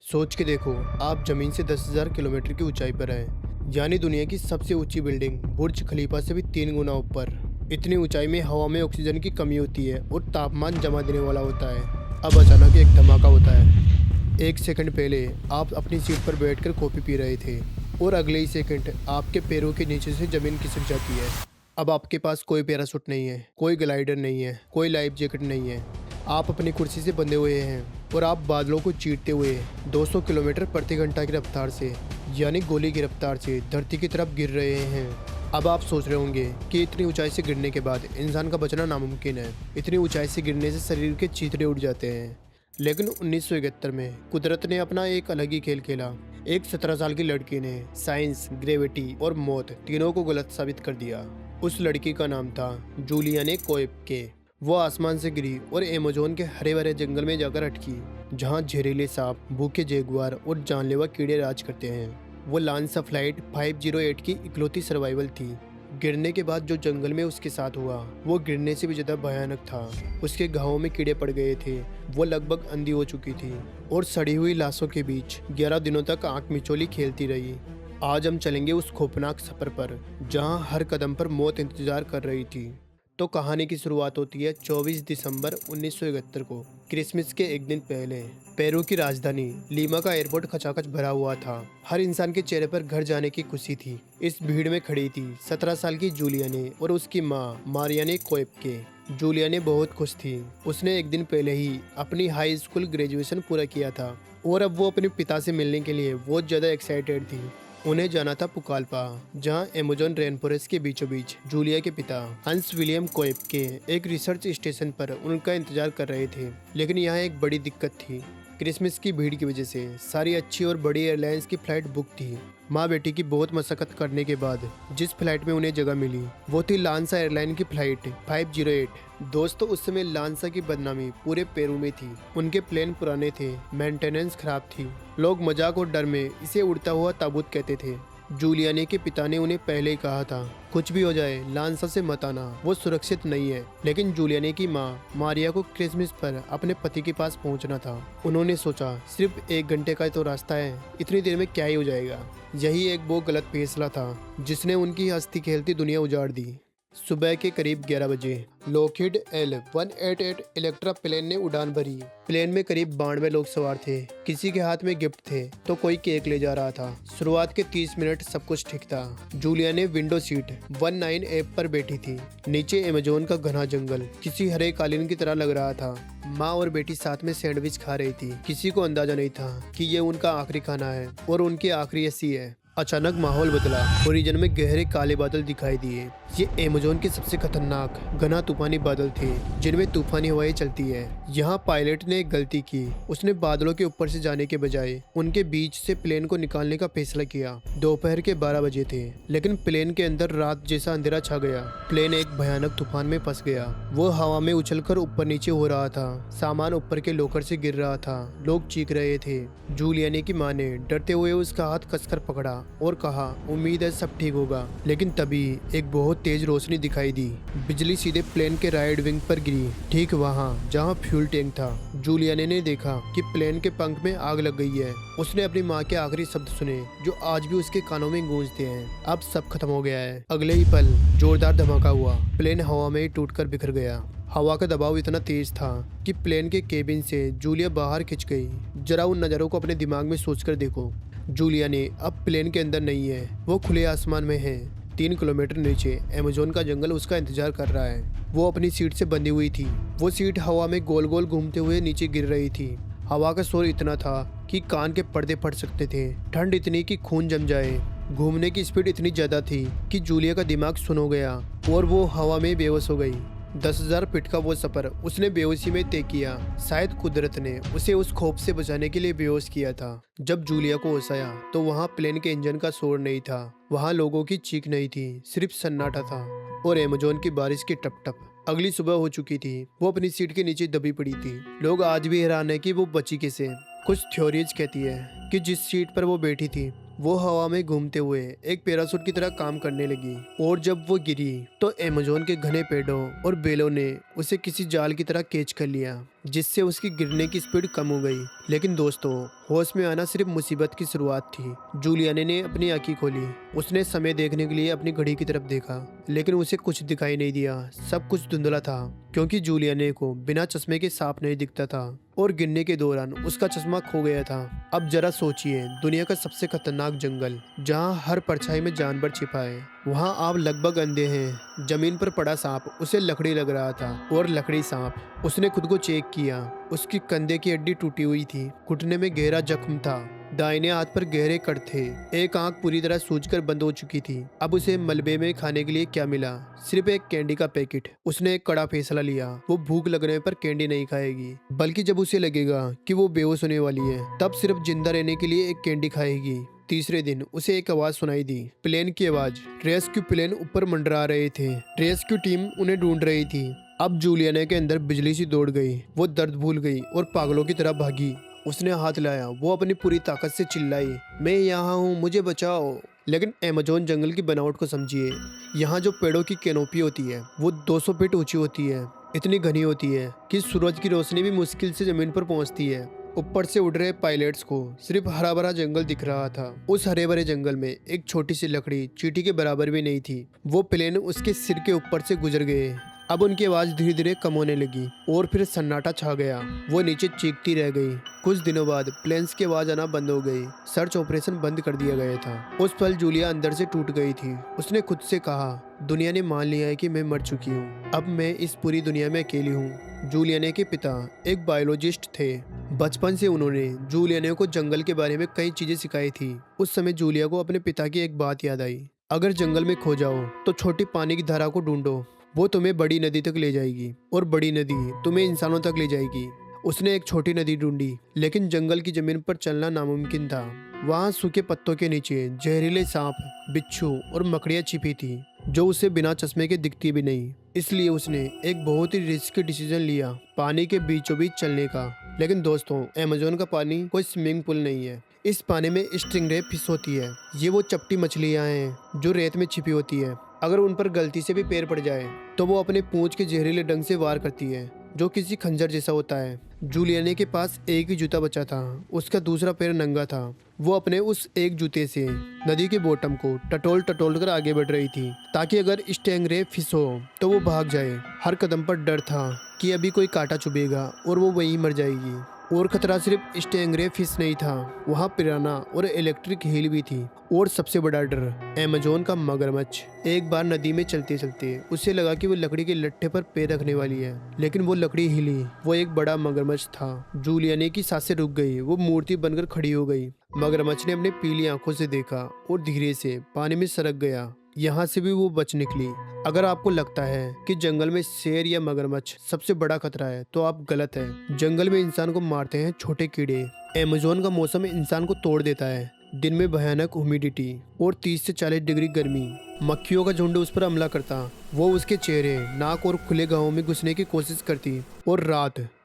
सोच के देखो, आप जमीन से 10,000 किलोमीटर की ऊंचाई पर हैं, यानी दुनिया की सबसे ऊंची बिल्डिंग बुर्ज खलीफा से भी 3 गुना ऊपर। इतनी ऊंचाई में हवा में ऑक्सीजन की कमी होती है और तापमान जमा देने वाला होता है। अब अचानक एक धमाका होता है। एक सेकंड पहले आप अपनी सीट पर बैठकर कॉफी पी रहे थे और अगले ही सेकंड आपके पैरों के नीचे से जमीन खिसक जाती है। अब आपके पास कोई पैराशूट नहीं है, कोई ग्लाइडर नहीं है, कोई लाइफ जैकेट नहीं है। आप अपनी कुर्सी से बंधे हुए हैं और आप बादलों को चीरते हुए 200 किलोमीटर प्रति घंटा की रफ्तार से, यानी गोली की रफ्तार से धरती की तरफ गिर रहे हैं। अब आप सोच रहे होंगे कि इतनी ऊंचाई से गिरने के बाद इंसान का बचना नामुमकिन है। इतनी ऊंचाई से गिरने से शरीर के चीथड़े उड़ जाते हैं। लेकिन 1971 में कुदरत ने अपना एक अलग ही खेल खेला। एक 17 साल की लड़की ने साइंस, ग्रेविटी और मौत तीनों को गलत साबित कर दिया। उस लड़की का नाम था जूलियाने कोएप्के। वो आसमान से गिरी और अमेज़न के हरे भरे जंगल में जाकर अटकी, जहाँ जहरीले सांप, भूखे जगुआर और जानलेवा कीड़े राज करते हैं। वो लांसा फ्लाइट 508 की इकलौती सर्वाइवल थी। गिरने के बाद जो जंगल में उसके साथ हुआ वो गिरने से भी ज़्यादा भयानक था। उसके घावों में कीड़े पड़ गए थे, वो लगभग अंधी हो चुकी थी और सड़ी हुई लाशों के बीच 11 दिनों तक आंख मिचौली खेलती रही। आज हम चलेंगे उस खौफनाक सफ़र पर जहां हर कदम पर मौत इंतजार कर रही थी। तो कहानी की शुरुआत होती है 24 दिसंबर 1971 को, क्रिसमस के एक दिन पहले। पेरू की राजधानी लीमा का एयरपोर्ट खचाखच भरा हुआ था। हर इंसान के चेहरे पर घर जाने की खुशी थी। इस भीड़ में खड़ी थी 17 साल की जूलियाने और उसकी माँ मारियाने कोएप्के। जूलियाने बहुत खुश थी। उसने एक दिन पहले ही अपनी हाई स्कूल ग्रेजुएशन पूरा किया था और अब वो अपने पिता से मिलने के लिए बहुत ज़्यादा एक्साइटेड थी। उन्हें जाना था पुकालपा, जहां अमेज़न रेन फॉरेस्ट के बीचों बीच जूलिया के पिता हंस विलियम कोएप्के एक रिसर्च स्टेशन पर उनका इंतजार कर रहे थे। लेकिन यहाँ एक बड़ी दिक्कत थी। क्रिसमस की भीड़ की वजह से सारी अच्छी और बड़ी एयरलाइंस की फ्लाइट बुक थी। माँ बेटी की बहुत मशक्कत करने के बाद जिस फ्लाइट में उन्हें जगह मिली वो थी लांसा एयरलाइन की फ्लाइट 508। दोस्तों, उस समय लांसा की बदनामी पूरे पेरू में थी। उनके प्लेन पुराने थे, मेंटेनेंस खराब थी। लोग मजाक और डर में इसे उड़ता हुआ ताबूत कहते थे। जूलियाने के पिता ने उन्हें पहले ही कहा था, कुछ भी हो जाए लांसा से मत आना, वो सुरक्षित नहीं है। लेकिन जूलियाने की माँ मारिया को क्रिसमस पर अपने पति के पास पहुंचना था। उन्होंने सोचा सिर्फ 1 घंटे का तो रास्ता है, इतनी देर में क्या ही हो जाएगा। यही एक वो गलत फैसला था जिसने उनकी हंसती खेलती दुनिया उजाड़ दी। सुबह के करीब 11 बजे लॉकहीड L-188 इलेक्ट्रा प्लेन ने उड़ान भरी। प्लेन में करीब 92 लोग सवार थे। किसी के हाथ में गिफ्ट थे तो कोई केक ले जा रहा था। शुरुआत के 30 मिनट सब कुछ ठीक था। जूलिया ने विंडो सीट 19A पर बैठी थी। नीचे अमेज़न का घना जंगल किसी हरे कालीन की तरह लग रहा था। माँ और बेटी साथ में सैंडविच खा रही थी। किसी को अंदाजा नहीं था कि ये उनका आखिरी खाना है और उनकी आखिरी हंसी है। अचानक माहौल बदला। ओरिजन में गहरे काले बादल दिखाई दिए। ये अमेज़न के सबसे खतरनाक घना तूफानी बादल थे जिनमें तूफानी हवाएं चलती है। यहाँ पायलट ने एक गलती की। उसने बादलों के ऊपर से जाने के बजाय उनके बीच से प्लेन को निकालने का फैसला किया। दोपहर के 12 बजे थे, लेकिन प्लेन के अंदर रात जैसा अंधेरा छा गया। प्लेन एक भयानक तूफान में फंस गया। वो हवा में उछलकर ऊपर नीचे हो रहा था। सामान ऊपर के लॉकर से गिर रहा था। लोग चीख रहे थे। जूलियाने की माँ ने डरते हुए उसका हाथ कसकर पकड़ा और कहा, उम्मीद है सब ठीक होगा। लेकिन तभी एक बहुत तेज रोशनी दिखाई दी। बिजली सीधे प्लेन के राइट विंग पर गिरी, ठीक वहाँ जहाँ फ्यूल टैंक था। जूलियाने ने देखा कि प्लेन के पंख में आग लग गई है। उसने अपनी माँ के आखिरी शब्द सुने जो आज भी उसके कानों में गूंजते हैं, अब सब खत्म हो गया है। अगले ही पल जोरदार धमाका हुआ। प्लेन हवा में टूटकर बिखर गया। हवा का दबाव इतना तेज था कि प्लेन के केबिन से जूलिया बाहर खिंच गई। जरा उन नज़रों को अपने दिमाग में सोचकर देखो। जूलिया ने अब प्लेन के अंदर नहीं है, वो खुले आसमान में है। 3 किलोमीटर नीचे अमेज़न का जंगल उसका इंतजार कर रहा है। वो अपनी सीट से बंधी हुई थी। वो सीट हवा में गोल गोल घूमते हुए नीचे गिर रही थी। हवा का शोर इतना था कि कान के पर्दे फट सकते थे। ठंड इतनी कि खून जम जाए। घूमने की स्पीड इतनी ज़्यादा थी कि जूलिया का दिमाग सुन हो गया और वो हवा में बेहोश हो गई। 10,000 फीट का वो सफर उसने बेहोशी में तय किया। शायद कुदरत ने उसे उस खौफ से बचाने के लिए बेहोश किया था। जब जूलिया को होश आया तो वहाँ प्लेन के इंजन का शोर नहीं था। वहाँ लोगों की चीख नहीं थी, सिर्फ सन्नाटा था और अमेज़न की बारिश की टप टप। अगली सुबह हो चुकी थी। वो अपनी सीट के नीचे दबी पड़ी थी। लोग आज भी हैरान है कि वो बची कैसे। कुछ थ्योरीज कहती है कि जिस सीट पर वो बैठी थी वो हवा में घूमते हुए एक पैराशूट की तरह काम करने लगी और जब वो गिरी तो अमेज़न के घने पेड़ों और बेलों ने उसे किसी जाल की तरह कैच कर लिया, जिससे उसकी गिरने की स्पीड कम हो गई। लेकिन दोस्तों, होश में आना सिर्फ मुसीबत की शुरुआत थी। जूलियाने ने अपनी आंखें खोली। उसने समय देखने के लिए अपनी घड़ी की तरफ देखा, लेकिन उसे कुछ दिखाई नहीं दिया। सब कुछ धुंधला था क्योंकि जूलियाने को बिना चश्मे के साफ नहीं दिखता था और गिरने के दौरान उसका चश्मा खो गया था। अब जरा सोचिए, दुनिया का सबसे खतरनाक जंगल जहां हर परछाई में जानवर छिपा है, वहां आप लगभग अंधे हैं। जमीन पर पड़ा सांप उसे लकड़ी लग रहा था और लकड़ी सांप। उसने खुद को चेक किया। उसकी कंधे की हड्डी टूटी हुई थी, घुटने में गहरा जख्म था, दाहिने हाथ पर गहरे कट थे, एक आंख पूरी तरह सूजकर बंद हो चुकी थी। अब उसे मलबे में खाने के लिए क्या मिला? सिर्फ एक कैंडी का पैकेट। उसने एक कड़ा फैसला लिया। वो भूख लगने पर कैंडी नहीं खाएगी, बल्कि जब उसे लगेगा कि वो बेहोश होने वाली है, तब सिर्फ जिंदा रहने के लिए एक कैंडी खाएगी। तीसरे दिन उसे एक आवाज सुनाई दी, प्लेन की आवाज। रेस्क्यू प्लेन ऊपर मंडरा रहे थे। रेस्क्यू टीम उन्हें ढूंढ रही थी। अब जूलियाना के अंदर बिजली सी दौड़ गई। वो दर्द भूल गई और पागलों की तरह भागी। उसने हाथ लाया। वो अपनी पूरी ताकत से चिल्लाई, मैं यहाँ हूँ, मुझे बचाओ। लेकिन अमेज़न जंगल की बनावट को समझिए। यहाँ जो पेड़ों की कैनोपी होती है वो 200 फीट ऊंची होती है। इतनी घनी होती है कि सूरज की रोशनी भी मुश्किल से जमीन पर पहुँचती है। ऊपर से उड़ रहे पायलट्स को सिर्फ हरा भरा जंगल दिख रहा था। उस हरे भरे जंगल में एक छोटी सी लकड़ी चींटी के बराबर भी नहीं थी। वो प्लेन उसके सिर के ऊपर से गुजर गए। अब उनकी आवाज धीरे धीरे कम होने लगी और फिर सन्नाटा छा गया। वो नीचे चीखती रह गई। कुछ दिनों बाद प्लेन्स की आवाज आना बंद हो गई। सर्च ऑपरेशन बंद कर दिया गया था। उस पल जूलिया अंदर से टूट गई थी। उसने खुद से कहा, दुनिया ने मान लिया है कि मैं मर चुकी हूँ। अब मैं इस पूरी दुनिया में अकेली हूँ। जूलियाने के पिता एक बायोलॉजिस्ट थे। बचपन से उन्होंने जूलियाने को जंगल के बारे में कई चीजें सिखाई थी। उस समय जूलिया को अपने पिता की एक बात याद आई, अगर जंगल में खो जाओ तो छोटी पानी की धारा को ढूंढो, वो तुम्हें बड़ी नदी तक ले जाएगी और बड़ी नदी तुम्हें इंसानों तक ले जाएगी। उसने एक छोटी नदी ढूंढी, लेकिन जंगल की जमीन पर चलना नामुमकिन था। वहाँ सूखे पत्तों के नीचे जहरीले सांप, बिच्छू और मकड़ियाँ छिपी थी, जो उसे बिना चश्मे के दिखती भी नहीं। इसलिए उसने एक बहुत ही रिस्की डिसीजन लिया, पानी के बीचों बीच चलने का। लेकिन दोस्तों, अमेज़न का पानी कोई स्विमिंग पूल नहीं है। इस पानी में स्टिंगरे फिश होती है। ये वो चपटी मछलियाँ हैं जो रेत में छिपी होती है। अगर उन पर गलती से भी पैर पड़ जाए तो वो अपने पूंछ के जहरीले डंक से वार करती है, जो किसी खंजर जैसा होता है। जूलियाने के पास एक ही जूता बचा था। उसका दूसरा पैर नंगा था। वो अपने उस एक जूते से नदी के बॉटम को टटोल टटोल कर आगे बढ़ रही थी, ताकि अगर स्टैंगरे फिश हो तो वो भाग जाए। हर कदम पर डर था कि अभी कोई कांटा चुभेगा और वो वहीं मर जाएगी। और खतरा सिर्फ स्टैंगरे फिश नहीं था, वहाँ पिराना और इलेक्ट्रिक हील भी थी। और सबसे बड़ा डर, अमेज़न का मगरमच्छ। एक बार नदी में चलते चलते उसे लगा कि वो लकड़ी के लट्ठे पर पैर रखने वाली है, लेकिन वो लकड़ी हिली। वो एक बड़ा मगरमच्छ था। जूलियाने की सांसें रुक गई। वो मूर्ति बनकर खड़ी हो गई। मगरमच्छ ने अपने पीली आंखों से देखा और धीरे से पानी में सरक गया। यहाँ से भी वो बच निकली। अगर आपको लगता है कि जंगल में शेर या मगरमच्छ सबसे बड़ा खतरा है, तो आप गलत है। जंगल में इंसान को मारते हैं छोटे कीड़े। अमेज़न का मौसम इंसान को तोड़ देता है। दिन में भयानक ह्यूमिडिटी और 30 से 40 डिग्री गर्मी। मक्खियों का झुंड उस पर हमला करता। वो उसके चेहरे, नाक और खुले गांवों में घुसने की कोशिश करती। और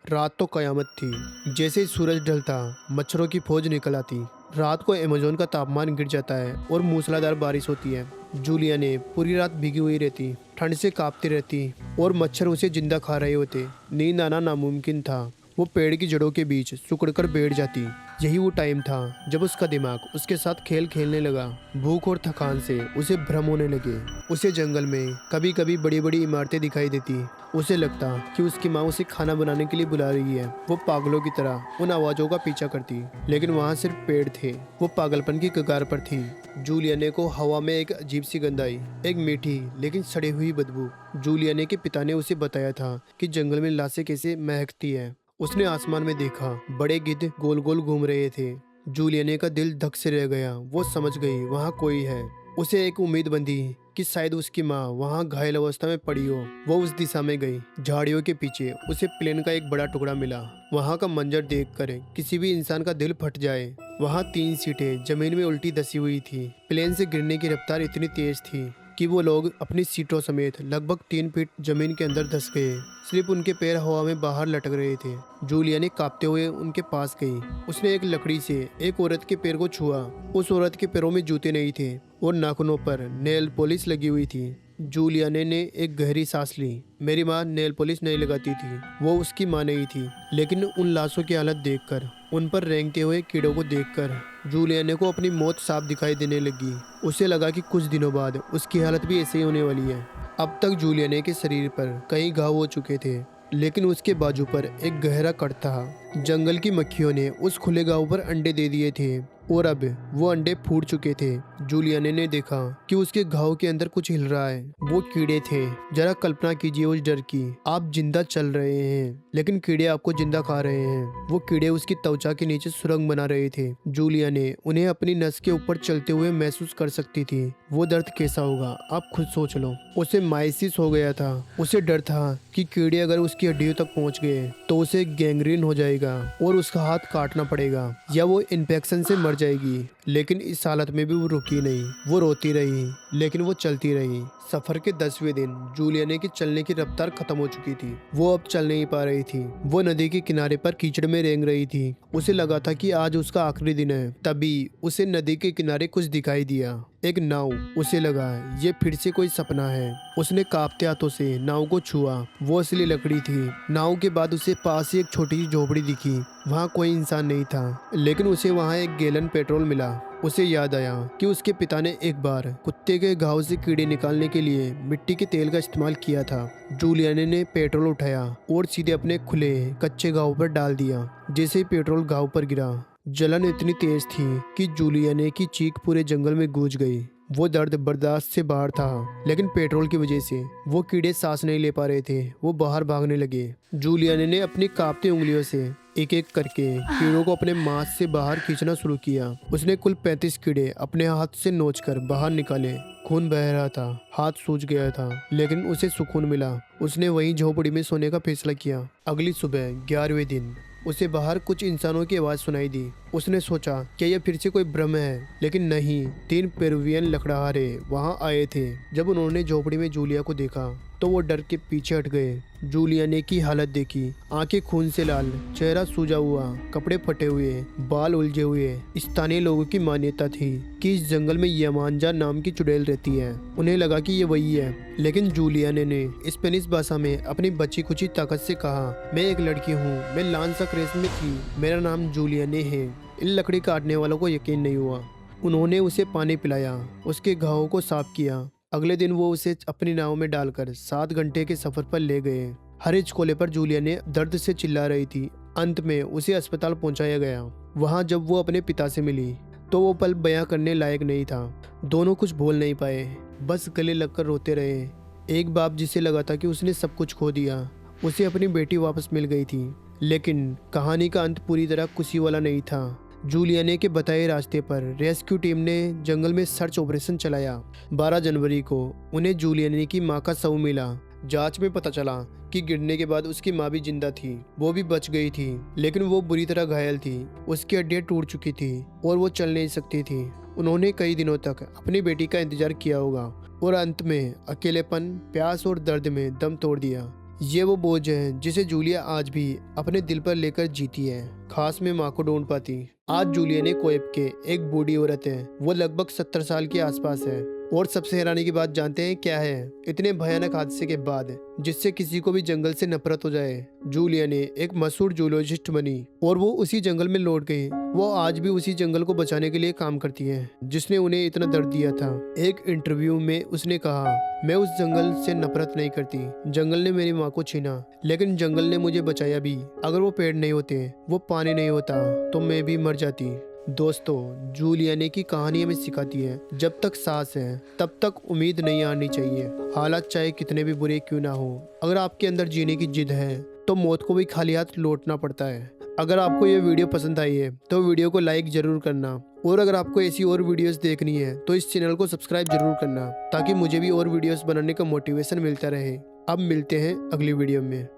रात तो कयामत थी। जैसे ही सूरज ढलता, मच्छरों की फौज निकल आती। रात को अमेज़न का तापमान गिर जाता है और मूसलाधार बारिश होती है। जूलियाने पूरी रात भीगी हुई रहती, ठंड से कांपती रहती और मच्छर उसे जिंदा खा रहे होते। नींद आना नामुमकिन था। वो पेड़ की जड़ों के बीच सिकुड़कर बैठ जाती। यही वो टाइम था जब उसका दिमाग उसके साथ खेल खेलने लगा। भूख और थकान से उसे भ्रम होने लगे। उसे जंगल में कभी कभी बड़ी बड़ी इमारतें दिखाई देती। उसे लगता कि उसकी माँ उसे खाना बनाने के लिए बुला रही है। वो पागलों की तरह उन आवाज़ों का पीछा करती, लेकिन वहाँ सिर्फ पेड़ थे। वो पागलपन की कगार पर थी। जूलियाने को हवा में एक अजीब सी गंध आई, एक मीठी लेकिन सड़ी हुई बदबू। जूलियाने के पिता ने उसे बताया था कि जंगल में लाशें कैसे महकती है। उसने आसमान में देखा, बड़े गिद्ध गोल गोल घूम रहे थे। जूलियाने का दिल धक से रह गया। वो समझ गई वहाँ कोई है। उसे एक उम्मीद बंधी कि शायद उसकी माँ वहाँ घायल अवस्था में पड़ी हो। वो उस दिशा में गई। झाड़ियों के पीछे उसे प्लेन का एक बड़ा टुकड़ा मिला। वहाँ का मंजर देखकर किसी भी इंसान का दिल फट जाए। वहाँ 3 सीटें जमीन में उल्टी धसी हुई थी। प्लेन से गिरने की रफ्तार इतनी तेज थी कि वो लोग अपनी सीटों समेत लगभग 3 फीट जमीन के अंदर धंस गए। सिर्फ उनके पैर हवा में बाहर लटक रहे थे। जूलिया ने कांपते हुए उनके पास गई। उसने एक लकड़ी से एक औरत के पैर को छुआ। उस औरत के पैरों में जूते नहीं थे और नाखूनों पर नेल पॉलिश लगी हुई थी। जूलिया ने एक गहरी सांस ली। मेरी माँ नेल पॉलिश नहीं लगाती थी, वो उसकी माँ नहीं थी। लेकिन उन लाशों की हालत देखकर, उन पर रेंगते हुए कीड़ों को देखकर जूलिया को अपनी मौत साफ दिखाई देने लगी। उसे लगा कि कुछ दिनों बाद उसकी हालत भी ऐसे ही होने वाली है। अब तक जूलिया के शरीर पर कई घाव हो चुके थे, लेकिन उसके बाजू पर एक गहरा कट था। जंगल की मक्खियों ने उस खुले घाव पर अंडे दे दिए थे और अब वो अंडे फूट चुके थे। जूलिया ने देखा कि उसके घाव के अंदर कुछ हिल रहा है। वो कीड़े थे। जरा कल्पना कीजिए उस डर की। आप जिंदा चल रहे हैं, लेकिन कीड़े आपको जिंदा खा रहे हैं। वो कीड़े उसकी त्वचा के नीचे सुरंग बना रहे थे। जूलिया ने उन्हें अपनी नस के ऊपर चलते हुए महसूस कर सकती थी। वो दर्द कैसा होगा, आप खुद सोच लो। उसे माइसिस हो गया था। उसे डर था कि कीड़े अगर उसकी हड्डियों तक पहुंच गए तो उसे गैंग्रीन हो जाएगा और उसका हाथ काटना पड़ेगा या वो इन्फेक्शन से मर जाएगी। लेकिन इस हालत में भी वो रुकी नहीं। वो रोती रही, लेकिन वो चलती रही। सफर के 10वें दिन जूलिया की चलने की रफ्तार खत्म हो चुकी थी। वो अब चल नहीं पा रही थी। वो नदी के किनारे पर कीचड़ में रेंग रही थी। उसे लगा था कि आज उसका आखिरी दिन है। तभी उसे नदी के किनारे कुछ दिखाई दिया, एक नाव। उसे लगा ये फिर से कोई सपना है। उसने कांपते हाथों से नाव को छुआ। वो असली लकड़ी थी। नाव के बाद उसे पास ही एक छोटी सी झोपड़ी दिखी। वहाँ कोई इंसान नहीं था, लेकिन उसे वहाँ एक गैलन पेट्रोल मिला। उसे याद आया कि उसके पिता ने एक बार कुत्ते के घाव से कीड़े निकालने के लिए मिट्टी के तेल का इस्तेमाल किया था। जूलिया ने पेट्रोल उठाया और सीधे अपने खुले कच्चे घाव पर डाल दिया। जैसे ही पेट्रोल घाव पर गिरा, जलन इतनी तेज थी कि जूलिया की चीख पूरे जंगल में गूंज गई। वो दर्द बर्दाश्त से बाहर था, लेकिन पेट्रोल की वजह से वो कीड़े सांस नहीं ले पा रहे थे। वो बाहर भागने लगे। जूलिया ने अपनी कांपती उंगलियों से एक एक करके कीड़ों को अपने मांस से बाहर खींचना शुरू किया। उसने कुल 35 कीड़े अपने हाथ से नोचकर बाहर निकाले। खून बह रहा था, हाथ सूज गया था, लेकिन उसे सुकून मिला। उसने वहीं झोपड़ी में सोने का फैसला किया। अगली सुबह 11वें दिन उसे बाहर कुछ इंसानों की आवाज सुनाई दी। उसने सोचा कि यह फिर से कोई भ्रम है, लेकिन नहीं। 3 पेरुवियन लकड़हारे वहां आए थे। जब उन्होंने झोपड़ी में जूलिया को देखा तो वो डर के पीछे हट गए। जूलिया की हालत देखी, आंखें खून से लाल, चेहरा सूजा हुआ, कपड़े फटे हुए, बाल उलझे हुए। स्थानीय लोगों की मान्यता थी कि इस जंगल में यमांजा नाम की चुड़ैल रहती है। उन्हें लगा कि ये वही है, लेकिन जूलिया ने स्पेनिश भाषा में अपनी बची खुची ताकत से कहा, मैं एक लड़की हूँ, मैं लांसा क्रेस में थी, मेरा नाम जूलिया है। इन लकड़ी काटने वालों को यकीन नहीं हुआ। उन्होंने उसे पानी पिलाया, उसके घावों को साफ किया। अगले दिन वो उसे अपनी नाव में डालकर 7 घंटे के सफर पर ले गए। हरिज कोले पर जूलिया दर्द से चिल्ला रही थी। अंत में उसे अस्पताल पहुंचाया गया। वहां जब वो अपने पिता से मिली तो वो पल बयां करने लायक नहीं था। दोनों कुछ बोल नहीं पाए, बस गले लगकर रोते रहे। एक बाप जिसे लगा था कि उसने सब कुछ खो दिया। उसे अपनी बेटी वापस मिल गई थी, लेकिन कहानी का अंत पूरी तरह खुशी वाला नहीं था। जूलिया के बताए रास्ते पर रेस्क्यू टीम ने जंगल में सर्च ऑपरेशन चलाया। 12 जनवरी को उन्हें जूलिया की मां का शव मिला। जांच में पता चला कि गिरने के बाद उसकी मां भी जिंदा थी। वो भी बच गई थी, लेकिन वो बुरी तरह घायल थी। उसकी हड्डियां टूट चुकी थी और वो चल नहीं सकती थी। उन्होंने कई दिनों तक अपनी बेटी का इंतजार किया होगा और अंत में अकेलेपन, प्यास और दर्द में दम तोड़ दिया। ये वो बोझ है जिसे जूलिया आज भी अपने दिल पर लेकर जीती है, खास में माँ को ढूंढ पाती। आज जूलिया कोएब के एक बूढ़ी औरत है। वो लगभग 70 साल के आसपास है। और सबसे हैरानी की बात जानते हैं क्या है? इतने भयानक हादसे के बाद जिससे किसी को भी जंगल से नफरत हो जाए, जूलिया एक मशहूर जूलॉजिस्ट बनी और वो उसी जंगल में लौट गई। वो आज भी उसी जंगल को बचाने के लिए काम करती है जिसने उन्हें इतना दर्द दिया था। एक इंटरव्यू में उसने कहा, मैं उस जंगल से नफरत नहीं करती। जंगल ने मेरी माँ को छीना, लेकिन जंगल ने मुझे बचाया भी। अगर वो पेड़ नहीं होते, वो पानी नहीं होता, तो मैं भी मर जाती। दोस्तों, जूलिया की कहानी हमें सिखाती है, जब तक सांस है तब तक उम्मीद नहीं आनी चाहिए। हालात चाहे कितने भी बुरे क्यों ना हो, अगर आपके अंदर जीने की जिद है तो मौत को भी खाली हाथ लौटना पड़ता है। अगर आपको ये वीडियो पसंद आई है तो वीडियो को लाइक जरूर करना, और अगर आपको ऐसी और वीडियोस देखनी है तो इस चैनल को सब्सक्राइब जरूर करना, ताकि मुझे भी और वीडियोस बनाने का मोटिवेशन मिलता रहे। अब मिलते हैं अगली वीडियो में।